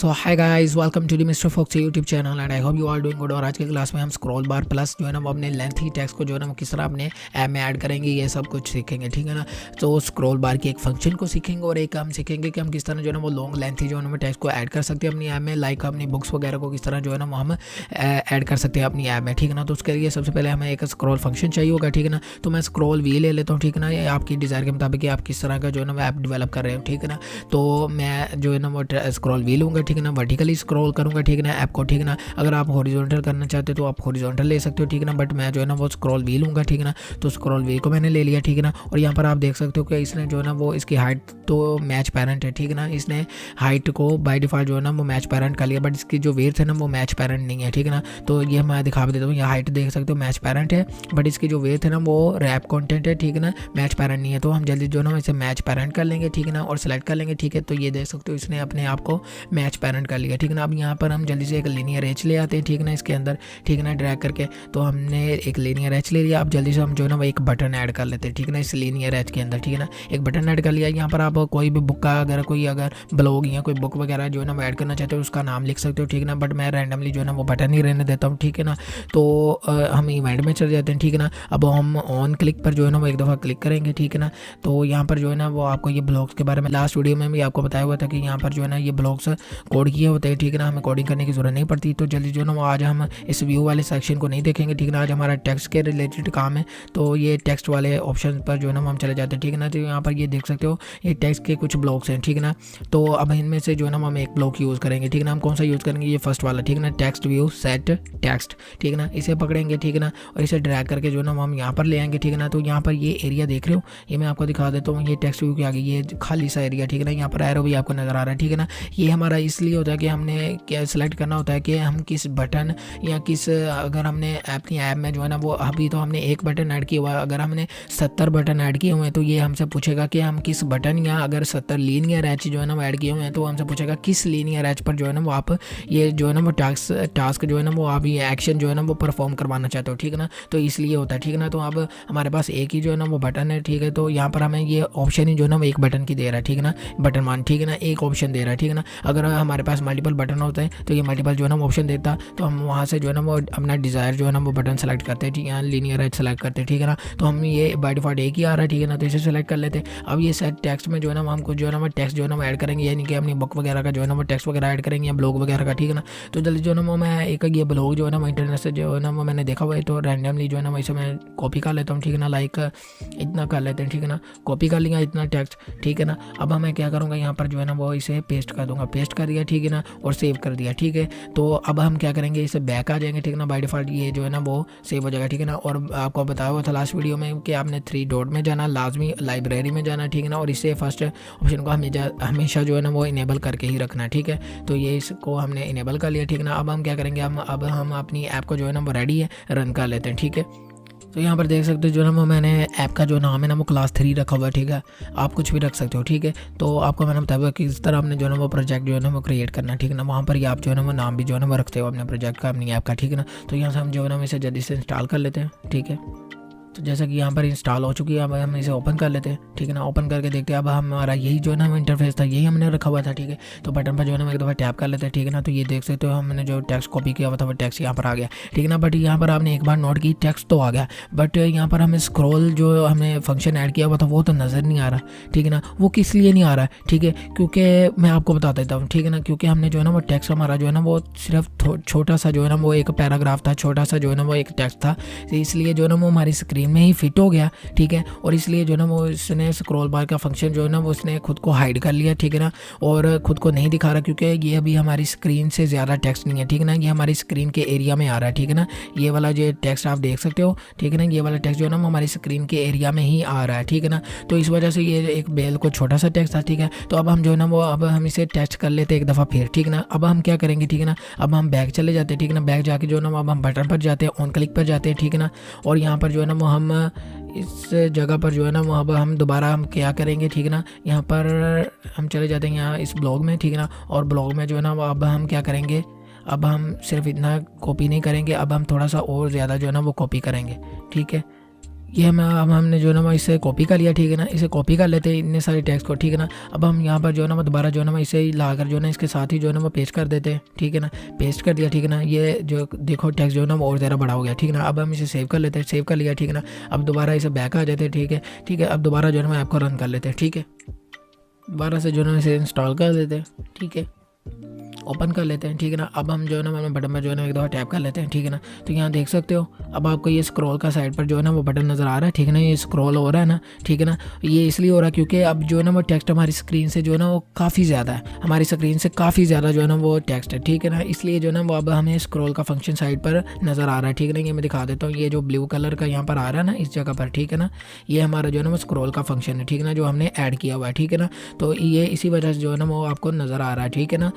So hi guys, welcome to the Mister Fox YouTube channel and I hope you are doing good. और आज के class में हम scroll बार plus जो है ना वो अपने लेंथी टेक्स्ट को जो है ना वो किस तरह अपने ऐप में ऐड करेंगे, ये सब कुछ सीखेंगे, ठीक है ना। तो स्क्रॉल बार की एक फंक्शन को सीखेंगे और एक हम सीखेंगे कि हम किस तरह जो है ना वो लॉन्ग लेंथी जो है ना टेक्स्ट को ऐड कर सकते हैं अपनी ऐप में, लाइक अपनी बुक्स वगैरह को किस तरह जो है ना वो हम ऐड कर सकते हैं अपनी ऐप में, ठीक है ना। तो उसके लिए सबसे पहले हमें एक स्क्रॉल फंक्शन चाहिए होगा, ठीक है ना। तो मैं स्क्रॉल वी ले लेता हूँ, ठीक है ना। ये आपकी डिज़ायर के मुताबिक आप किस तरह का जो है ना वो ऐप डेवलप कर रहे हो, ठीक है ना। तो मैं जो है ना वो स्क्रॉल वी लूँगा, ठीक है ना। वर्टिकली स्क्रॉल करूँगा, ठीक है ना, ऐप को, ठीक है ना। अगर आप हॉरिजॉन्टल करना चाहते हो तो आप हॉरिजॉन्टल ले सकते हो, ठीक है ना। बट मैं जो है ना वो स्क्रॉल वी लूँगा, ठीक है ना। तो स्क्रॉल वी को मैंने ले लिया, ठीक है ना। और यहाँ पर आप देख सकते हो कि इसने जो है ना वो इसकी हाइट तो मैच पैरेंट है, ठीक है ना। इसने हाइट को बाय डिफ़ॉल्ट जो है ना वो मैच पैरेंट कर लिया, बट इसकी जो वेथ है ना वो मैच पैरेंट नहीं है, ठीक है ना। तो ये मैं दिखा देता हूँ, यहाँ हाइट देख सकते हो मैच पैरेंट है, बट इसकी जो वेथ है ना वो रैप कंटेंट है, ठीक है ना, मैच पैरेंट नहीं है। तो हम जल्दी जो है ना इसे मैच पैरेंट कर लेंगे, ठीक है ना, और सेलेक्ट कर लेंगे, ठीक है। तो ये देख सकते हो इसने अपने आप को मैच पैरेंट कर लिया, ठीक है ना। अब यहाँ पर हम जल्दी से एक लीनियर एज ले आते हैं, ठीक है ना, इसके अंदर, ठीक है ना, ड्रैग करके। तो हमने एक लीनियर एज ले लिया। अब जल्दी से हम जो है ना वो एक बटन ऐड कर लेते हैं, ठीक है ना, इस लीनियर एज के अंदर, ठीक है ना। एक बटन ऐड कर लिया। यहाँ पर आप कोई भी बुक का अगर ब्लॉग या कोई बुक वगैरह जो है ना वो ऐड करना चाहते हो उसका नाम लिख सकते हो, ठीक है ना। बट मैं रैंडमली जो है ना वो बटन ही रहने देता हूँ, ठीक है ना। तो हम इवेंट में चले जाते हैं, ठीक है ना। अब हम ऑन क्लिक पर जो है ना वो एक दफ़ा क्लिक करेंगे, ठीक है ना। तो यहाँ पर जो है ना वो आपको ये ब्लॉग्स के बारे में लास्ट वीडियो में भी आपको बताया हुआ था कि यहाँ पर जो है ना ये ब्लॉग्स कोड किए होते हैं, ठीक है ना। हमें कोडिंग करने की ज़रूरत नहीं पड़ती। तो जल्दी जो है ना वो आज हम इस व्यू वाले सेक्शन को नहीं देखेंगे, ठीक है ना। आज हमारा टेक्स्ट के रिलेटेड काम है, तो ये टेक्स्ट वाले ऑप्शन पर जो है ना हम चले जाते हैं, ठीक है ना। तो यहाँ पर ये देख सकते हो ये टेक्स्ट के कुछ ब्लॉक्स हैं, ठीक है ना। तो अब इनमें से जो है ना हम एक ब्लॉक यूज़ करेंगे, ठीक है ना। हम कौन सा यूज़ करेंगे, ये फर्स्ट वाला, ठीक है ना, टेक्स्ट व्यू सेट टेक्स्ट, ठीक है ना। इसे पकड़ेंगे, ठीक है ना, और इसे ड्रैग करके जो है ना हम यहाँ पर ले आएंगे, ठीक है ना। तो यहाँ पर ये एरिया देख रहे हो, ये मैं आपको दिखा देता हूँ। ये टेक्स्ट व्यू के आगे ये खाली सा एरिया, ठीक है ना, यहाँ पर एरो भी आपको नज़र आ रहा है, ठीक है ना। ये हमारा इसलिए होता है कि हमने क्या सेलेक्ट करना होता है कि हम किस बटन या किस, अगर हमने अपनी ऐप में जो है ना वो अभी तो हमने एक बटन ऐड किया हुआ है, अगर हमने 70 बटन ऐड किए हुए हैं तो ये हमसे पूछेगा कि हम किस बटन, या अगर 70 लीनियर एच जो है ना वो ऐड किए हुए हैं तो हमसे पूछेगा किस लीनियर एच पर जो है ना वो आप ये जो है ना वो टास्क जो है ना वो आप ये एक्शन जो है ना वो परफॉर्म करवाना चाहते हो, ठीक है ना। तो इसलिए होता है, ठीक है ना। तो अब हमारे पास एक ही जो है ना वो बटन है, ठीक है। तो यहाँ पर हमें ये ऑप्शन ही जो है ना वो एक बटन की दे रहा है, ठीक है ना, बटन मान, ठीक है ना, एक ऑप्शन दे रहा है, ठीक है ना। अगर हमारे पास मल्टीपल बटन होते हैं तो ये मल्टीपल जो है ना वो ऑप्शन देता, तो हम वहाँ से जो है ना वो अपना डिज़ायर जो है ना वो बटन सेलेक्ट करते हैं, ठीक है, लीनियर एज सेलेक्ट करते हैं, ठीक है ना। तो हम ये बाय डिफॉल्ट एक ही आ रहा है, ठीक है ना, तो इसे सेलेक्ट कर लेते हैं। अब ये सेट टेक्स्ट में जो है ना हमको जो है ना वो टेक्स्ट जो है ना वो ऐड करेंगे, यानी कि अपनी बुक वगैरह का जो है ना वो टेक्स्ट वगैरह ऐड करेंगे या ब्लॉग वगैरह का, ठीक है ना। तो जल्दी जो है ना वो मैं एक ये ब्लॉग जो है ना वो इंटरनेट से जो है ना वो मैंने देखा हुआ है, तो रैंडमली जो है ना वैसे मैं कॉपी कर लेता हूँ, ठीक है ना, लाइक इतना कर लेते हैं, ठीक है ना। कॉपी कर लिया इतना टेक्स्ट, ठीक है ना। अब मैं क्या करूँगा, यहाँ पर जो है ना वो इसे पेस्ट कर दूँगा, पेस्ट कर दिया, ठीक है ना, और सेव कर दिया, ठीक है। तो अब हम क्या करेंगे, इसे बैक आ जाएंगे, ठीक है ना। बाय डिफॉल्ट ये जो है ना वो सेव हो जाएगा, ठीक है ना। और आपको बताया हुआ था लास्ट वीडियो में कि आपने 3 डॉट में जाना, लाजमी लाइब्रेरी में जाना, ठीक है ना। और इससे फर्स्ट ऑप्शन को हमेशा जो है ना वो इनेबल करके ही रखना है, ठीक है। तो ये इसको हमने इनेबल कर लिया, ठीक है ना। अब हम क्या करेंगे, अब हम अपनी ऐप को जो है ना वो रेडी है रन कर लेते हैं, ठीक है। तो यहाँ पर देख सकते हो जो है ना मैंने ऐप का जो नाम है ना वो क्लास 3 रखा हुआ है, ठीक है। आप कुछ भी रख सकते हो, ठीक है। तो आपको मैंने बताया कि इस तरह आपने जो है ना वो प्रोजेक्ट जो है ना वो क्रिएट करना है, ठीक है ना। वहाँ पर ही आप जो है ना वो नाम भी जो है ना वो रखते हो अपने प्रोजेक्ट का, अपनी ऐप का, ठीक है ना। तो यहाँ से हम जो है ना इसे जल्दी से इंस्टॉल कर लेते हैं, ठीक है। तो जैसा कि यहाँ पर इंस्टॉल हो चुकी है, अब हम इसे ओपन कर लेते हैं, ठीक है ना। ओपन करके देखते हैं, अब हमारा यही जो है ना इंटरफेस था, यही हमने रखा हुआ था, ठीक है। तो बटन पर जो है ना एक दफ़ा टैप कर लेते हैं, ठीक है ना। तो ये देख सकते हो हमने जो टेक्स्ट कॉपी किया हुआ था वो टेक्स्ट यहाँ पर आ गया, ठीक है ना। बट यहाँ पर आपने एक बार नोट की, टेक्स्ट तो आ गया, बट यहाँ पर हमें स्क्रॉल जो हमने फंक्शन ऐड किया हुआ था वो तो नज़र नहीं आ रहा, ठीक है ना। वो किस लिए नहीं आ रहा है, ठीक है, क्योंकि मैं आपको बता देता हूँ, ठीक है ना। क्योंकि हमने जो है ना वो टेक्स्ट हमारा जो है ना वो सिर्फ छोटा सा जो है ना वो एक पैराग्राफ था, छोटा सा जो है ना वो एक टेक्स्ट था, इसलिए जो है ना वो हमारी स्क्रीन में ही फिट हो गया, ठीक है। और इसलिए जो है ना वो इसने स्क्रॉल बार का फंक्शन जो है ना वो उसने खुद को हाइड कर लिया, ठीक है ना, और खुद को नहीं दिखा रहा, क्योंकि ये अभी हमारी स्क्रीन से ज़्यादा टेक्स्ट नहीं है, ठीक है ना। ये हमारी स्क्रीन के एरिया में आ रहा है, ठीक है ना। ये वाला जो टेक्स्ट आप देख सकते हो, ठीक है ना, ये वाला टेक्स्ट जो है ना वो हमारी स्क्रीन के एरिया में ही आ रहा है, ठीक है ना। तो इस वजह से ये एक बेल को छोटा सा टेक्स्ट था, ठीक है। तो अब हम जो है ना वो अब हम इसे टेस्ट कर लेते एक दफ़ा फिर, ठीक है ना। अब हम क्या करेंगे, ठीक है ना, अब हम बैक चले जाते हैं, ठीक है ना। बैक जाके जो है ना अब हम बटन पर जाते हैं, ऑन क्लिक पर जाते हैं, ठीक है ना। और यहाँ पर जो है ना वो हम इस जगह पर जो है ना वो अब हम दोबारा हम क्या करेंगे, ठीक है ना। यहाँ पर हम चले जाते हैं यहाँ इस ब्लॉग में, ठीक है ना। और ब्लॉग में जो है ना वो अब हम क्या करेंगे, अब हम सिर्फ इतना कॉपी नहीं करेंगे, अब हम थोड़ा सा और ज़्यादा जो है ना वो कॉपी करेंगे, ठीक है। ये अब हमने जो है ना इसे कॉपी कर लिया, ठीक है ना। इसे कॉपी कर लेते हैं इतने सारे टेक्स्ट को, ठीक है ना। अब हम यहाँ पर जो है ना दोबारा जो है ना इसे लाकर जो है ना इसके साथ ही जो है ना पेस्ट कर देते हैं, ठीक है ना। पेस्ट कर दिया, ठीक है ना। ये जो देखो टेक्स्ट जो है ना और ज़्यादा बड़ा हो गया, ठीक है ना। अब हम इसे सेव कर लेते हैं, सेव कर लिया, ठीक है ना। अब दोबारा इसे बैक आ जाते हैं, ठीक है, ठीक है। अब दोबारा जो है ना ऐप को रन कर लेते हैं, ठीक है। दोबारा से जो है ना इसे इंस्टॉल कर देते हैं, ठीक है। ओपन कर लेते हैं, ठीक है ना। अब हम जो है ना बटन पर जो है ना एक दफ़ा टैप कर लेते हैं, ठीक है ना। तो यहाँ देख सकते हो अब आपको ये स्क्रॉल का साइड पर जो है ना वो बटन नज़र आ रहा है, ठीक है ना। ये स्क्रॉल हो रहा है ना, ठीक है ना। ये इसलिए हो रहा है क्योंकि अब जो है ना वो टेक्स्ट हमारी स्क्रीन से जो है ना वो काफ़ी ज़्यादा है, हमारी स्क्रीन से काफ़ी ज़्यादा जो है ना वो टेक्स्ट है, ठीक है ना। इसलिए जो है ना वो अब हमें स्क्रॉल का फंक्शन साइड पर नज़र आ रहा है, ठीक है ना। ये मैं दिखा देता हूँ, ये जो ब्लू कलर का यहाँ पर आ रहा है ना इस जगह पर, ठीक है ना। ये हमारा जो है ना वो स्क्रॉल का फंक्शन है, ठीक है ना, जो हमने ऐड किया हुआ है, ठीक है ना। तो ये इसी वजह से जो है ना वो आपको नज़र आ रहा है, ठीक है ना।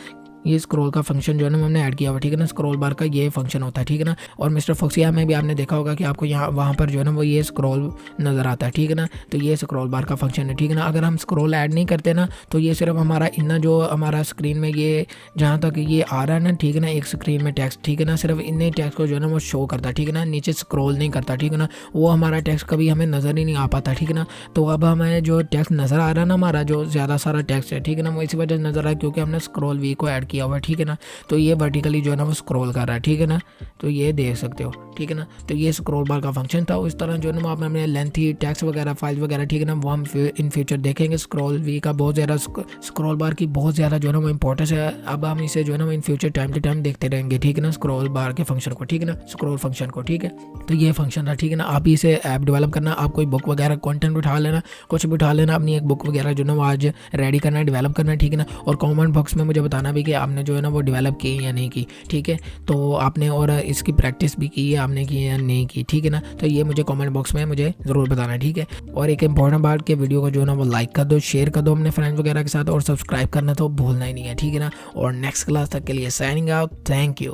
ये स्क्रॉल का फंक्शन जो है ना हमने ऐड किया हुआ, ठीक है ना। स्क्रॉल बार का ये फंक्शन होता है, ठीक है ना। और मिस्टर फॉक्सिया में भी आपने देखा होगा कि आपको यहाँ वहाँ पर जो है ना वो ये स्क्रॉल नज़र आता है, ठीक है ना। तो ये स्क्रॉल बार का फंक्शन है, ठीक है ना। अगर हम स्क्रॉल ऐड नहीं करते ना तो ये सिर्फ हमारा इतना जो हमारा स्क्रीन में ये जहाँ तक ये आ रहा है ना, ठीक है ना, एक स्क्रीन में टेक्स्ट, ठीक है ना, सिर्फ इतने टेक्स्ट को जो है ना वो शो करता है, ठीक है ना। नीचे स्क्रॉल नहीं करता, ठीक है ना। वो हमारा टेक्स्ट कभी हमें नज़र ही नहीं आ पाता, ठीक है ना। तो अब हमें जो टेक्स्ट नज़र आ रहा है ना, हमारा जो ज़्यादा सारा टेक्स्ट है, ठीक है ना, वो इसी वजह से नज़र आ रहा है क्योंकि हमने स्क्रॉल वी को ऐड किया हुआ है, ठीक है ना। तो ये वर्टिकली जो है ना वो स्क्रॉल कर रहा है, ठीक है ना। तो ये देख सकते हो, ठीक है ना। तो ये स्क्रॉल बार का फंक्शन था। इस तरह जो है ना आपने लेंथी टेक्स्ट वगैरह फाइल वगैरह, ठीक है ना, वो हम इन फ्यूचर देखेंगे। स्क्रॉल वी का बहुत ज़्यादा, स्क्रॉल बार की बहुत ज़्यादा जो है ना वो इंपॉर्टेंस है। अब हम इसे जो है ना in future time to time देखते रहेंगे, ठीक है ना, स्क्रॉल बार के फंक्शन को, ठीक है ना, स्क्रॉल फंक्शन को, ठीक है। तो ये फंक्शन था, ठीक है ना। आप इसे ऐप डेवलप करना, आप कोई बुक वगैरह कंटेंट उठा लेना, कुछ भी उठा लेना, अपनी एक बुक वगैरह जो है ना वो आज रेडी करना है, डेवलप करना है, ठीक है ना। और कमेंट बॉक्स में मुझे बताना भी कि आपने जो है ना वो डेवलप की या नहीं की, ठीक है। तो आपने और इसकी प्रैक्टिस भी की है, आपने की या नहीं की, ठीक है ना। तो ये मुझे कमेंट बॉक्स में मुझे ज़रूर बताना है, ठीक है। और एक इंपॉर्टेंट बात के वीडियो को जो है ना वो लाइक कर दो, शेयर कर दो अपने फ्रेंड्स वगैरह के साथ, और सब्सक्राइब करना तो भूलना ही नहीं है, ठीक है ना। और नेक्स्ट क्लास तक के लिए साइनिंग आउट, थैंक यू।